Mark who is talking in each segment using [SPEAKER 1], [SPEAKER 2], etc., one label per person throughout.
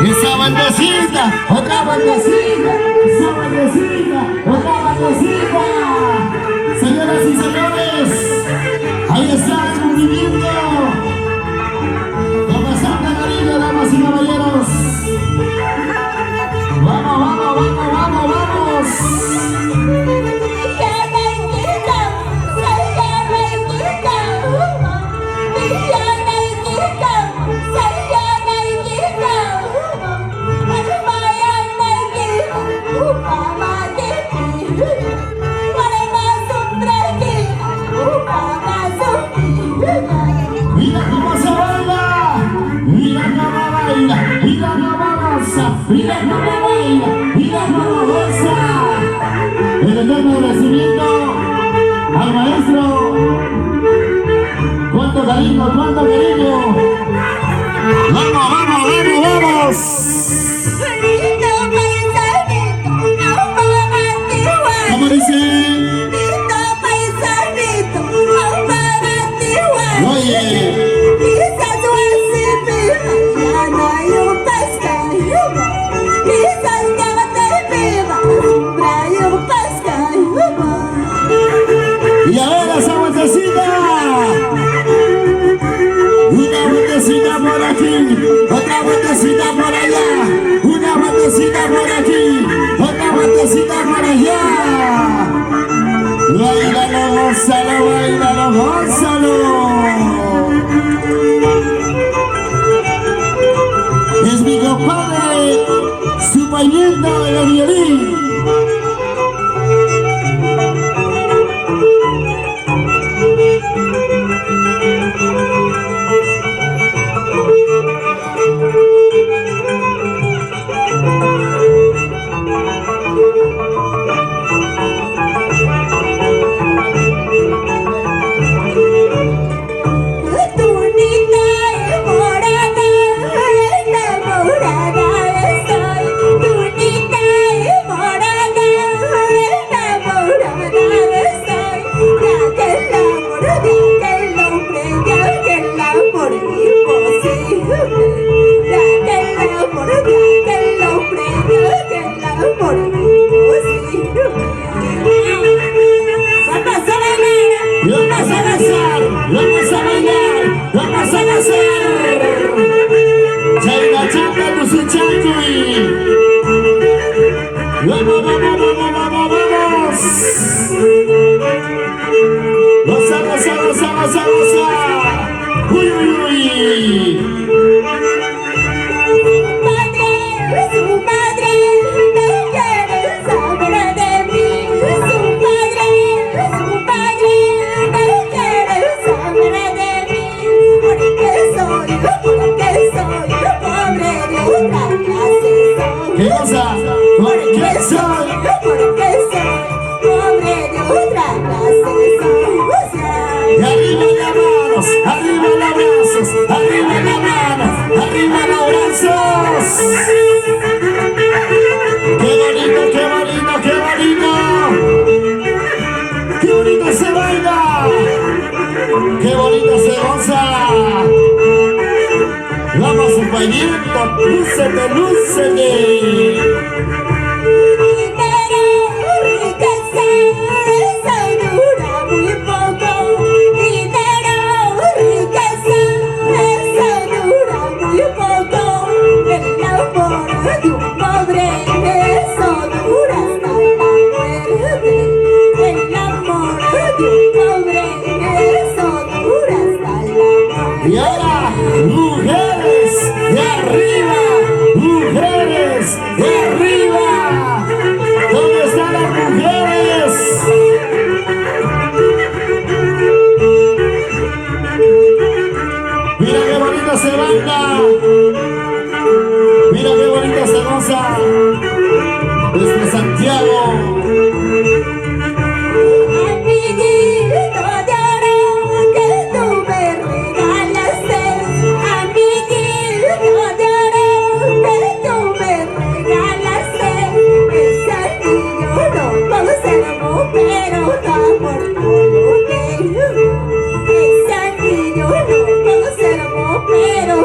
[SPEAKER 1] Esa bandecita, otra bandecita, esa bandecita, otra bandecita. Señoras y señores, ahí está el movimiento. Como Santa María, damas y caballeros. Vamos, vamos, vamos, vamos, vamos. Mira cómo se baila, mira cómo baila, mira cómo goza, mira cómo baila, mira cómo goza. El eterno agradecimiento al maestro. Cuánto cariño, cuánto cariño. Vamos, vamos, vamos, vamos. ¿Cómo dice? Y ahora esa vueltecita. Una vueltecita por aquí, otra vueltecita por allá. Una vueltecita por aquí, otra vueltecita por allá. Bailalo, gózalo, bailalo, gózalo. Es mi compadre, su payeta de violín. ¡Vamos, vamos, vamos, vamos, vamos! ¡Goza, goza, goza, goza, goza! ¡Uy, uy, uy! Su padre me quiere saber de mí. Su padre me quiere saber de mí. Porque soy pobre de otra clase. ¿Qué cosa? Porque soy pobre de otra clase. Y arriba las manos, arriba los brazos, arriba las manos, arriba los brazos. ¡Qué bonito, qué bonito, qué bonito! ¡Qué bonito se baila! ¡Qué bonito se goza! Vamos, compañerito, lúcete, lúcete. Y ahora, mujeres de arriba, mujeres de arriba. ¿Dónde están las mujeres? Mira qué bonito se baila. Mira qué bonito se goza. Desde Santiago. Pero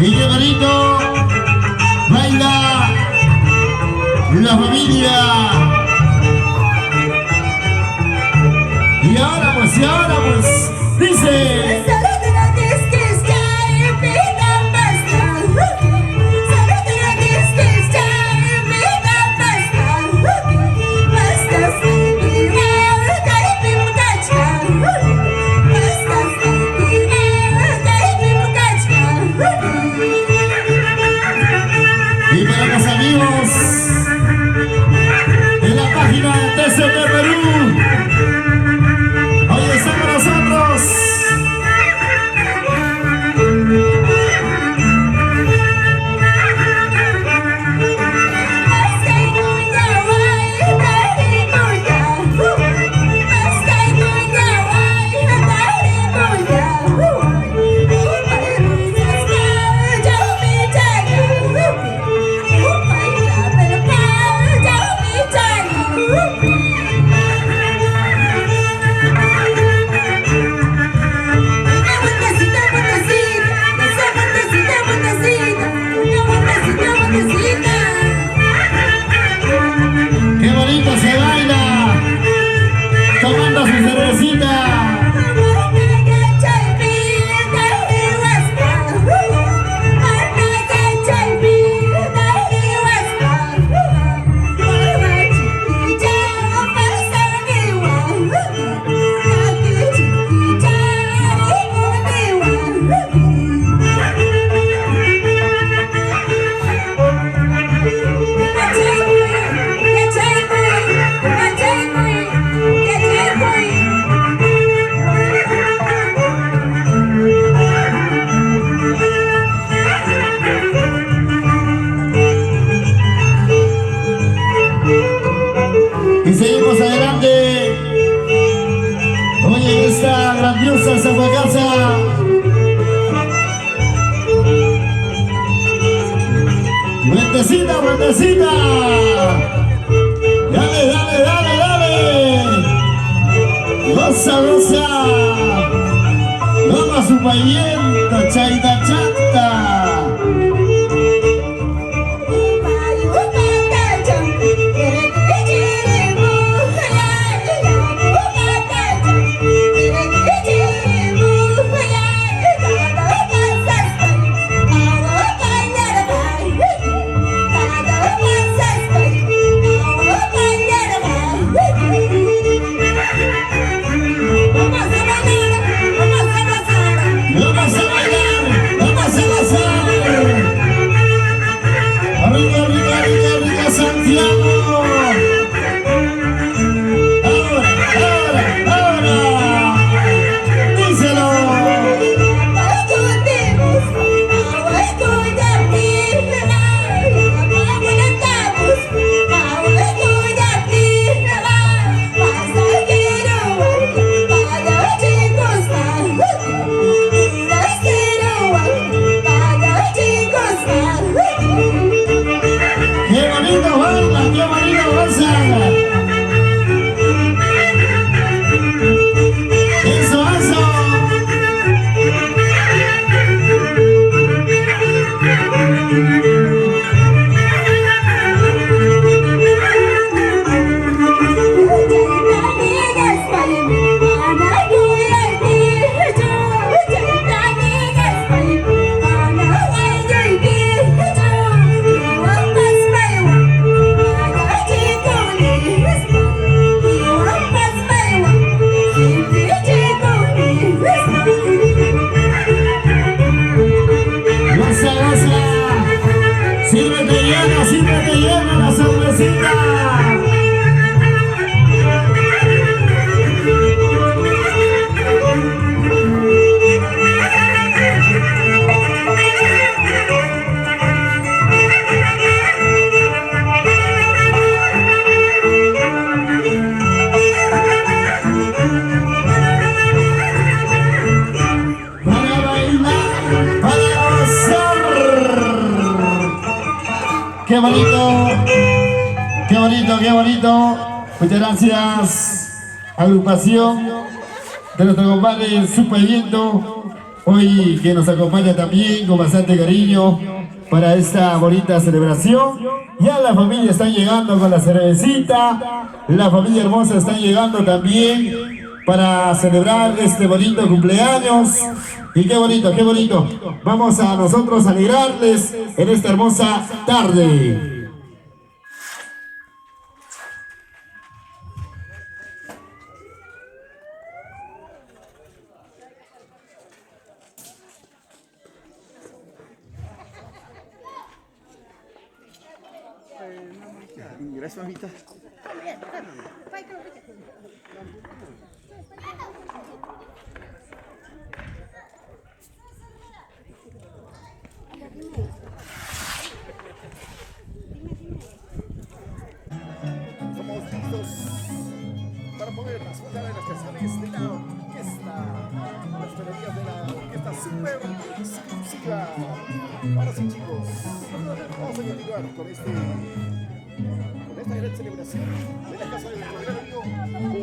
[SPEAKER 1] Y qué bonito baila la familia. Y ahora pues, dice. Y para los amigos de la página de TCP Perú, hoy estamos nosotros fuertecita, fuertecita. Dale, dale, dale, dale. Goza, goza. Vamos su payento, chaita, chata. Sírvete llena la cervecita. Qué bonito, qué bonito, qué bonito. Muchas gracias, agrupación de nuestro compadre Super Viento, hoy que nos acompaña también con bastante cariño para esta bonita celebración. Ya la familia está llegando con la cervecita, la familia hermosa está llegando también para celebrar este bonito cumpleaños. Y qué bonito, qué bonito. Vamos a nosotros a alegrarles en esta hermosa tarde.
[SPEAKER 2] Gracias, mamita. Somos listos para poder disfrutar de las canciones de la orquesta, las melodías de la orquesta super exclusiva. Ahora sí, chicos, vamos a continuar con esta gran celebración de la casa del gran amigo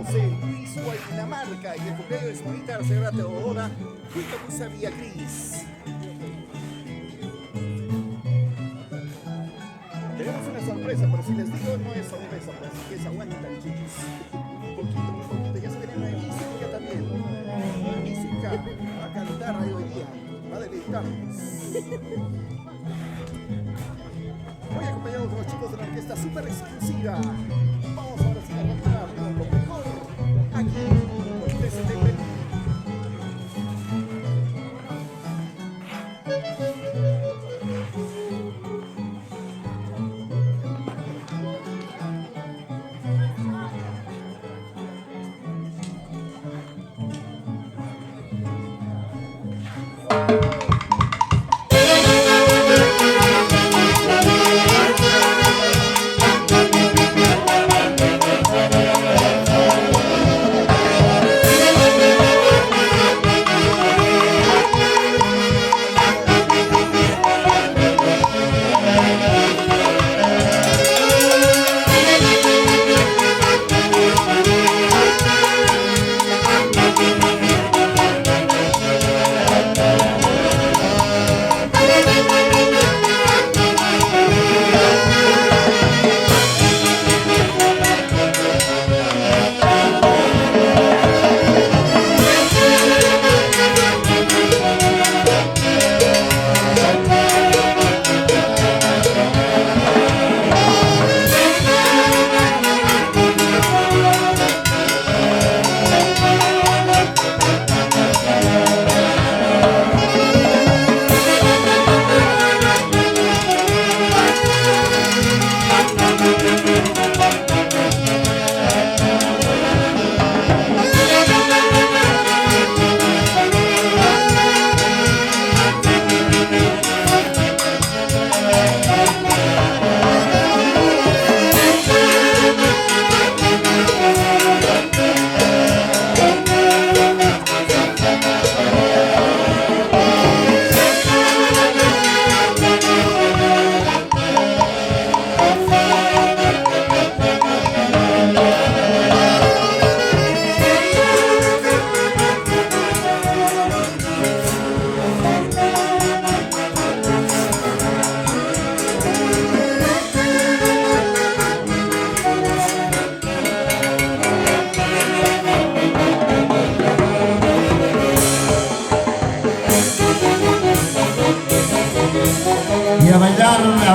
[SPEAKER 2] José Luis Guaynamarca y el cumpleaños de su bonita señora Teodora junto con su amiga Cris. Tenemos una sorpresa, pero si les digo no es sorpresa, pues así que se aguantan, chicos. Un poquito, ya se viene una música también. Una música a cantar hoy día, va a deleitarnos. Hoy acompañados de los chicos de la orquesta super exclusiva. Vamos ahora sí a cantar con lo mejor aquí por TCTV.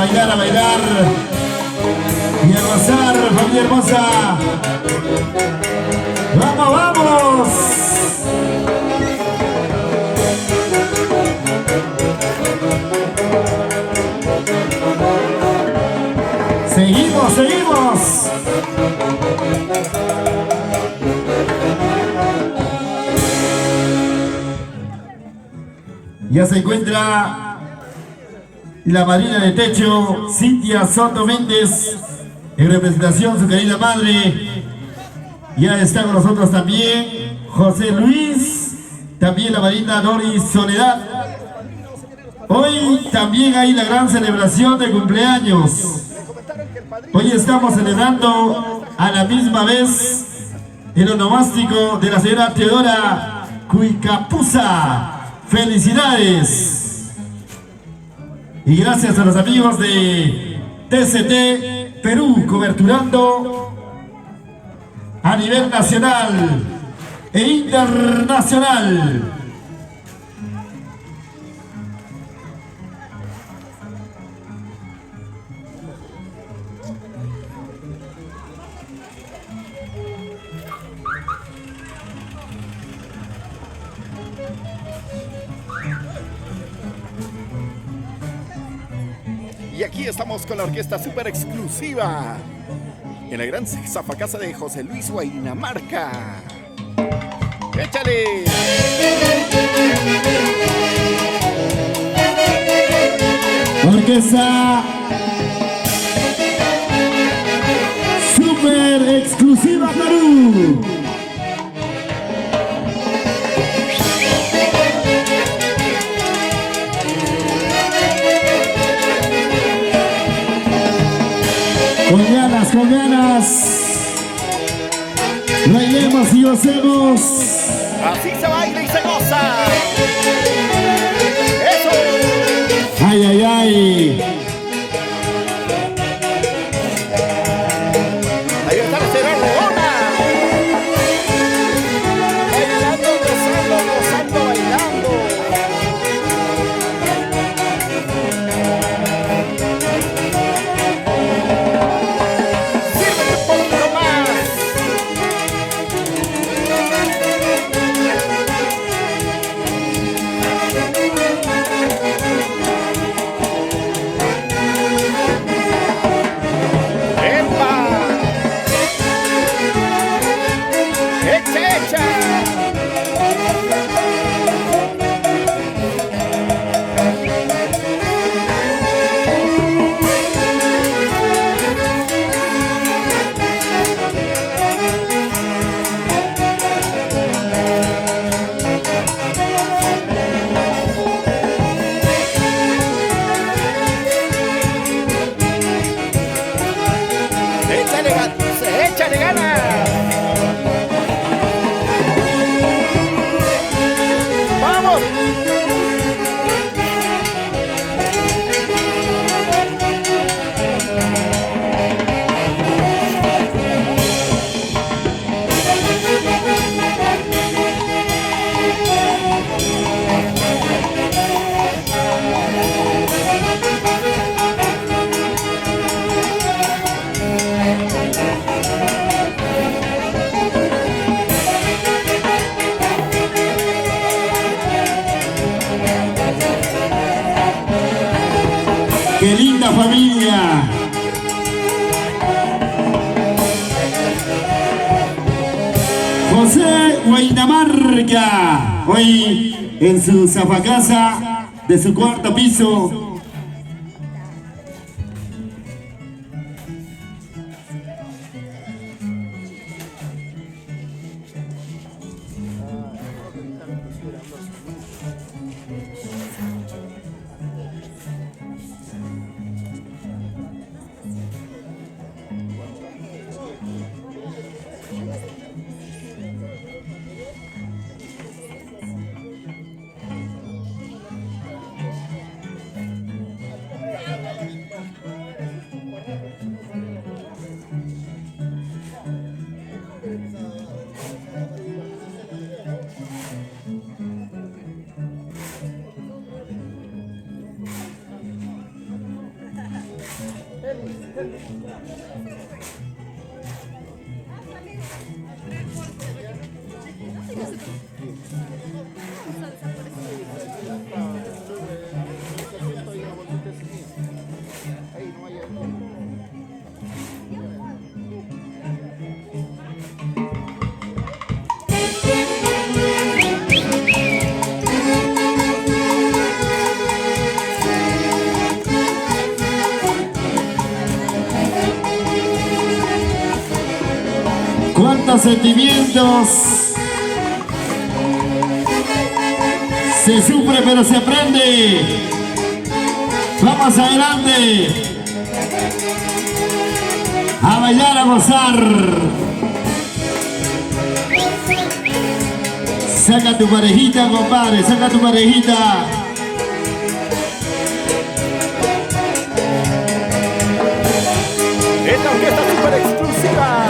[SPEAKER 1] bailar, a bailar. Y a gozar, familia hermosa. ¡Vamos, vamos! Seguimos, seguimos. Ya se encuentra la madrina de techo, Cintia Soto Méndez, en representación su querida madre. Ya está con nosotros también José Luis, también la madrina Doris Soledad. Hoy también hay la gran celebración de cumpleaños. Hoy estamos celebrando a la misma vez el onomástico de la señora Teodora Cuicapuza. ¡Felicidades! Y gracias a los amigos de TCT Perú, coberturando a nivel nacional e internacional.
[SPEAKER 2] Y aquí estamos con la orquesta super exclusiva en la gran zafacasa de José Luis Guainamarca. ¡Échale!
[SPEAKER 1] Orquesta super exclusiva Perú. Con ganas, con ganas. Bailemos y gocemos.
[SPEAKER 2] Así se baila y se goza. ¡Eso!
[SPEAKER 1] ¡Ay, ay, ay!
[SPEAKER 2] Ahí está la señora Leona. Bailando, gozando, gozando, bailando. Sírvete un poquito más. ¡Epa! ¡Echa, echa! ¡Échale ganas! ¡Vamos!
[SPEAKER 1] ¡Qué linda familia! José Guainamarca, hoy en su zafacasa de su cuarto piso. Cuántos sentimientos. Se sufre pero se aprende. Vamos adelante. A bailar, a gozar. Saca tu parejita, compadre, saca tu parejita.
[SPEAKER 2] Esta orquesta super exclusiva.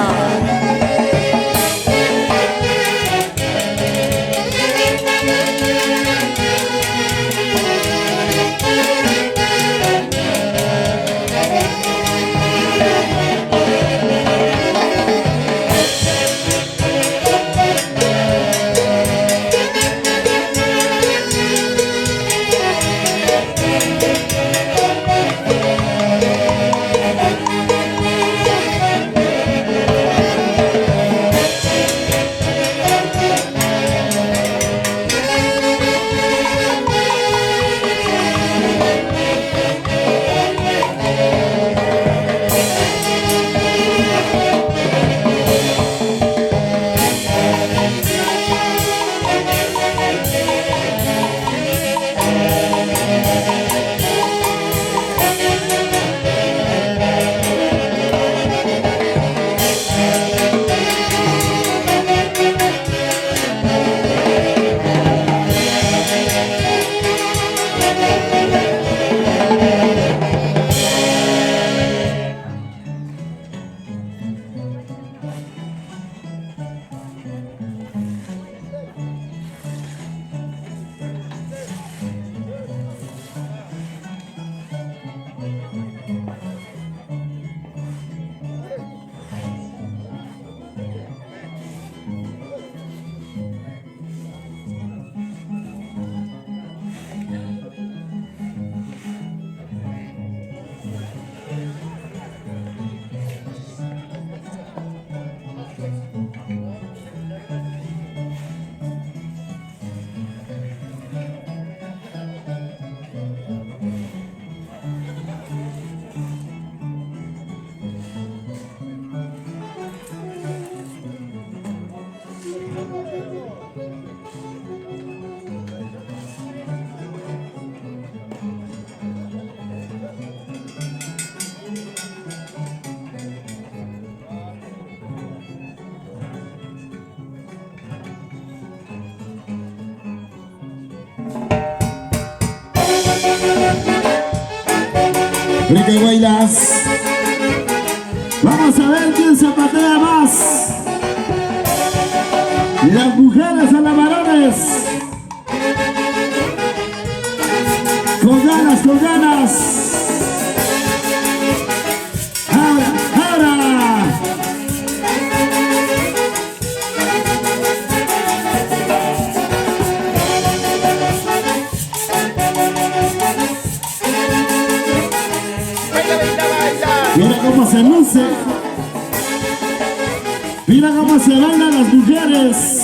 [SPEAKER 1] Rica y bailas. Vamos a ver quién zapatea más. Las mujeres a las varones. Con ganas, con ganas. Ahora, ahora. Mira cómo se luce. Mira cómo se bailan las mujeres.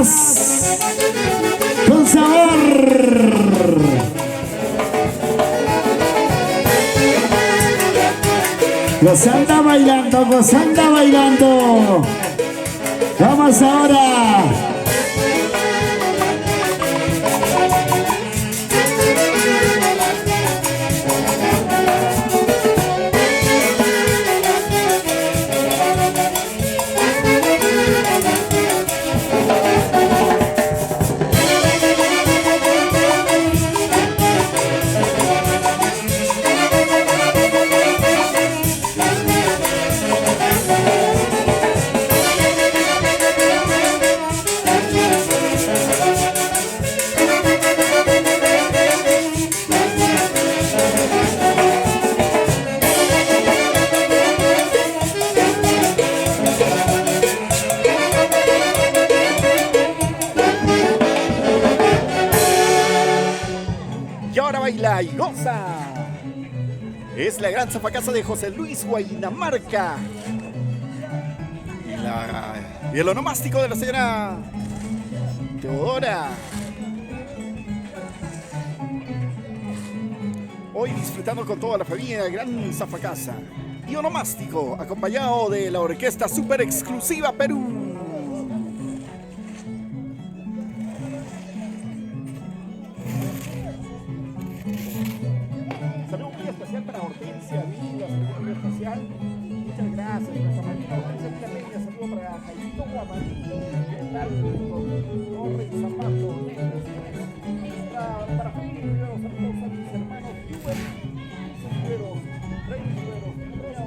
[SPEAKER 1] más con sabor. Los anda bailando, los anda bailando. Vamos ahora.
[SPEAKER 2] Baila y goza. Es la gran zafacasa de José Luis Guainamarca. Y el onomástico de la señora Teodora. Hoy disfrutando con toda la familia, gran zafacasa. Y onomástico, acompañado de la orquesta super exclusiva Perú. Saludo muy especial para Hortensia Vivas, saludo especial. Muchas gracias, nuestra marina Hortensia Villa. Saludo para Jaimito Guamarino, ¿qué tal? Torres Zapato, para familia Rivero, saludos a mis hermanos Uber, Rivero, Rey Rivero,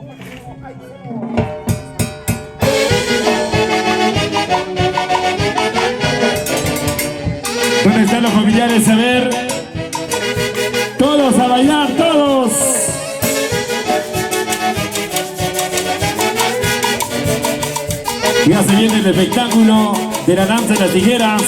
[SPEAKER 2] ay,
[SPEAKER 1] ¿dónde están los familiares? A ver. Todos a bailar, todos. Ya se viene el espectáculo de la danza de las tijeras.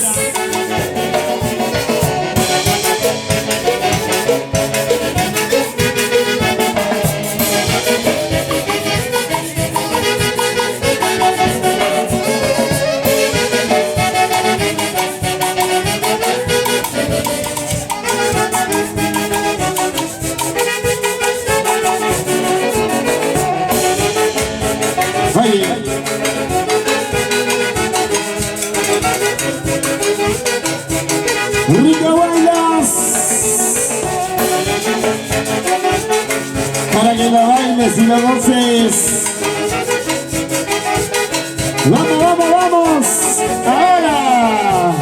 [SPEAKER 1] Rico bailas para que lo bailes y lo goces. Vamos, vamos, vamos. Ahora.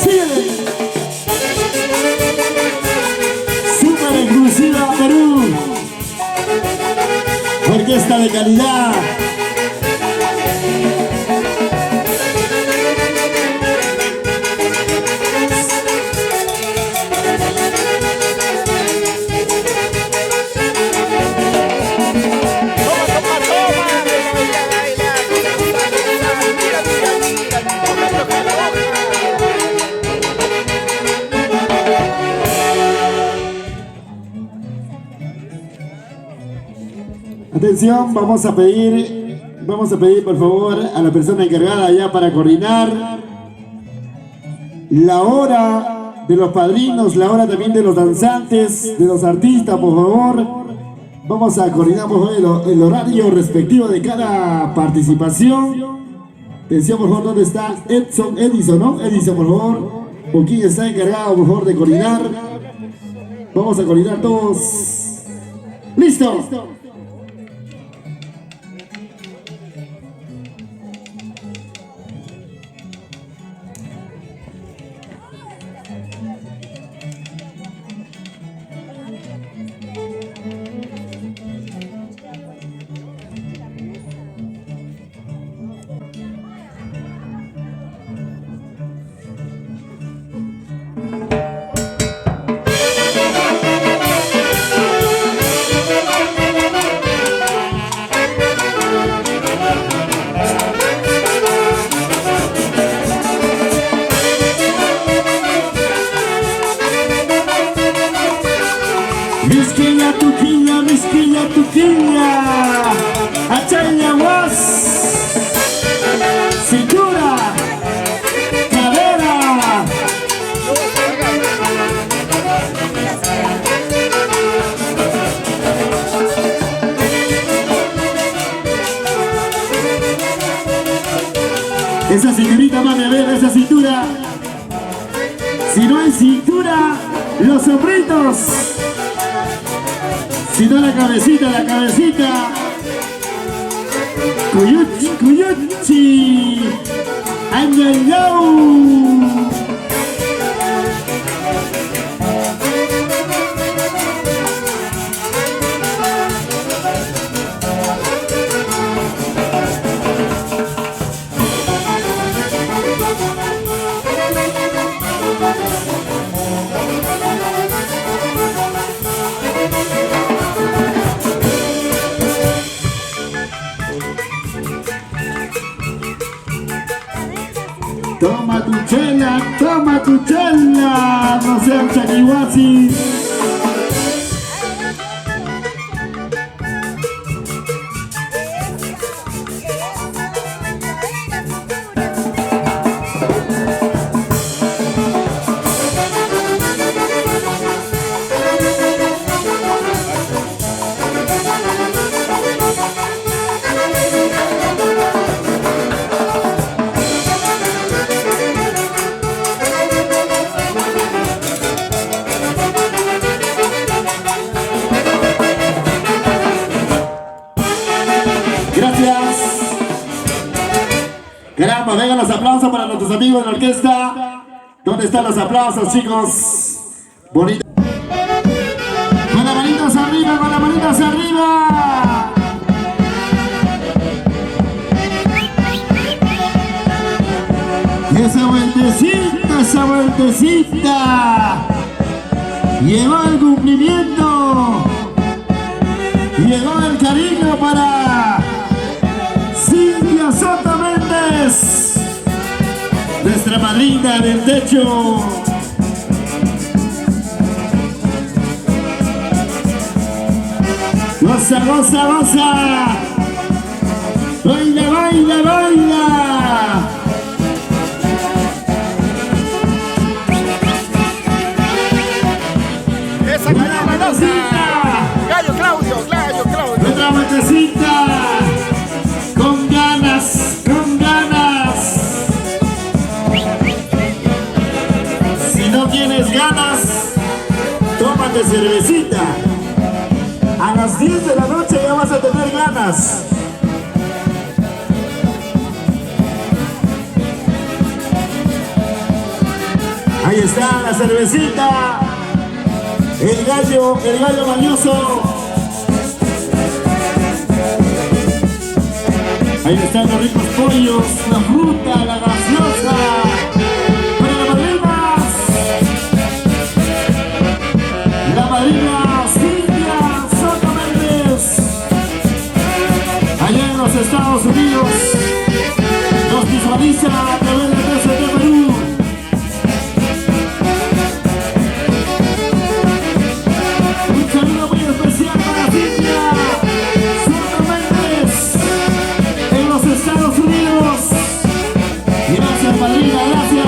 [SPEAKER 1] Sigue. Super exclusiva Perú. Orquesta de calidad. Atención, vamos a pedir por favor a la persona encargada ya para coordinar la hora de los padrinos, la hora también de los danzantes, de los artistas, por favor. Vamos a coordinar por favor el horario respectivo de cada participación. Atención, por favor, ¿dónde está Edison, ¿no? Edison, por favor. ¿Con quién está encargado, por favor, de coordinar? Vamos a coordinar todos. ¡Listo! tuquilla, misquilla, tuquilla. Achaya was. Cintura. Cadera. Esa cinturita, mami, a ver, esa cintura. Si no hay cintura, los hombritos. Si no, la cabecita, la cabecita. Cuyuchi, cuyuchi. Añayau. Toma tu chela, no seas chaquihuasi. Caramba, vengan los aplausos para nuestros amigos de la orquesta. ¿Dónde están los aplausos, chicos? Bonito. Con las manitas arriba, con las manitas arriba. Y esa vueltecita. Llegó el cumplimiento. Llegó el cariño para Cintia Soto Méndez, nuestra madrina del techo. Goza, goza, goza. Baila, baila, baila.
[SPEAKER 2] Esa vueltecita. Gallo Claudio, Gallo Claudio.
[SPEAKER 1] Otra vueltecita. Con ganas, con ganas. Si no tienes ganas, tómate cervecita. A las 10 de la noche ya vas a tener ganas. Ahí está la cervecita. El gallo mañoso. Ahí están los ricos pollos, la fruta, la gaseosa. Para las madrinas. La madrina Cintia Soto Méndez. Allá en los Estados Unidos. Nos visualiza a través de TCT Perú. Un saludo muy especial para Cintia Soto Méndez en los Estados Unidos. Gracias, madrina, gracias.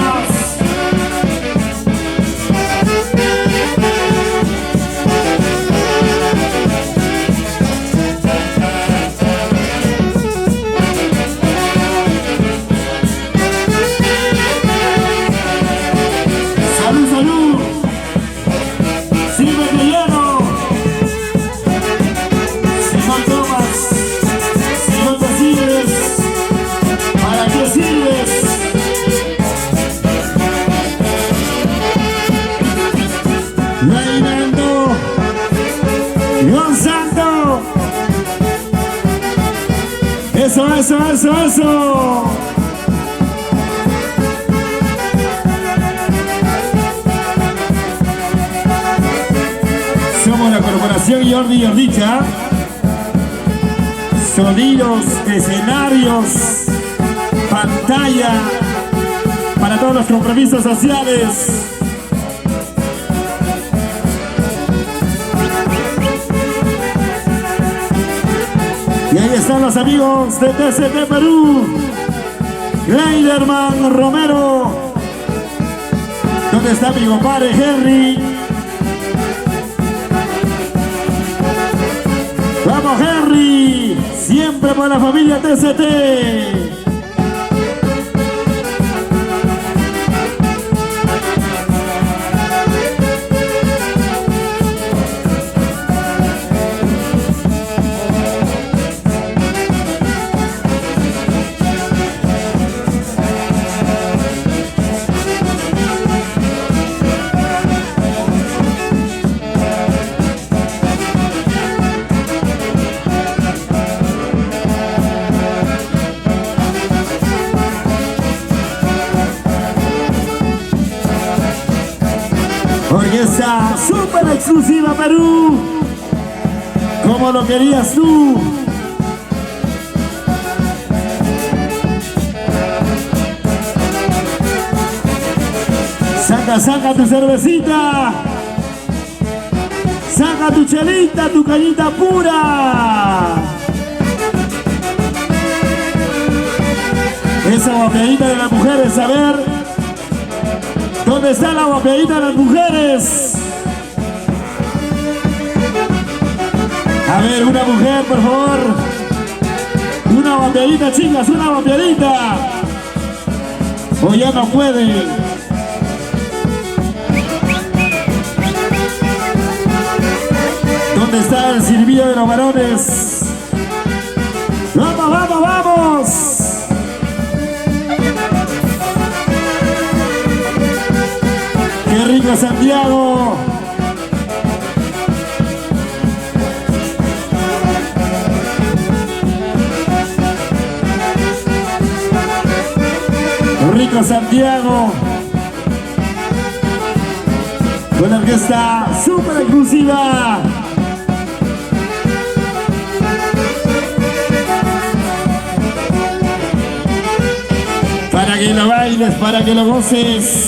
[SPEAKER 1] Salud, salud. Sírvete lleno. Si no tomas, si no te sirves, ¿para qué sirves? Reinando, gozando. Eso, eso, eso, eso. Somos la corporación Jordi y Jordicha. Sonidos, escenarios, pantalla para todos los compromisos sociales. para los amigos de TCT Perú. Leiderman Romero. ¿Dónde está mi compadre Henry? ¡Vamos, Henry! Siempre por la familia TCT. Orquesta super exclusiva Perú, como lo querías tú. Saca tu cervecita, saca tu chelita, tu cañita pura. Esa guapeadita de las mujeres, a ver. ¿Dónde está la guapeadita de las mujeres? A ver, una mujer, por favor. Una guapeadita, chicas, una guapeadita. O ya no puede. ¿Dónde está el silbido de los varones? ¡Vamos, vamos, vamos! ¡Qué rico Santiago! ¡Rico Santiago! Con la orquesta super exclusiva. Para que lo bailes, para que lo goces.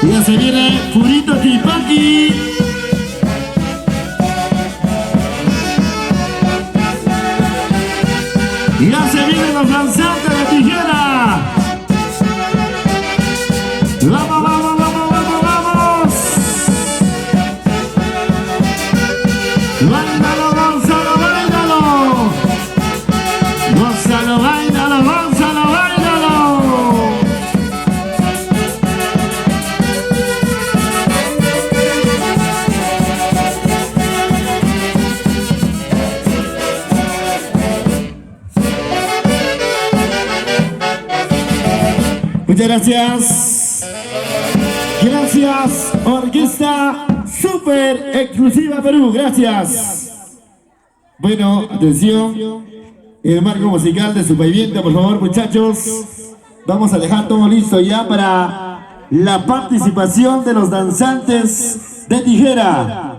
[SPEAKER 1] Ya se viene Purito Tipaki. Ya se vienen los danzantes de tijera. Vamos, vamos, vamos, vamos, vamos. Báilalo, Gonzalo, báilalo. Gonzalo, báilalo, Gonzalo, báilalo. Muchas gracias. Gracias, Orquesta Super Exclusiva Perú. Gracias. Bueno, atención. El marco musical de su pavimento, por favor, muchachos. Vamos a dejar todo listo ya para la participación de los danzantes de tijera.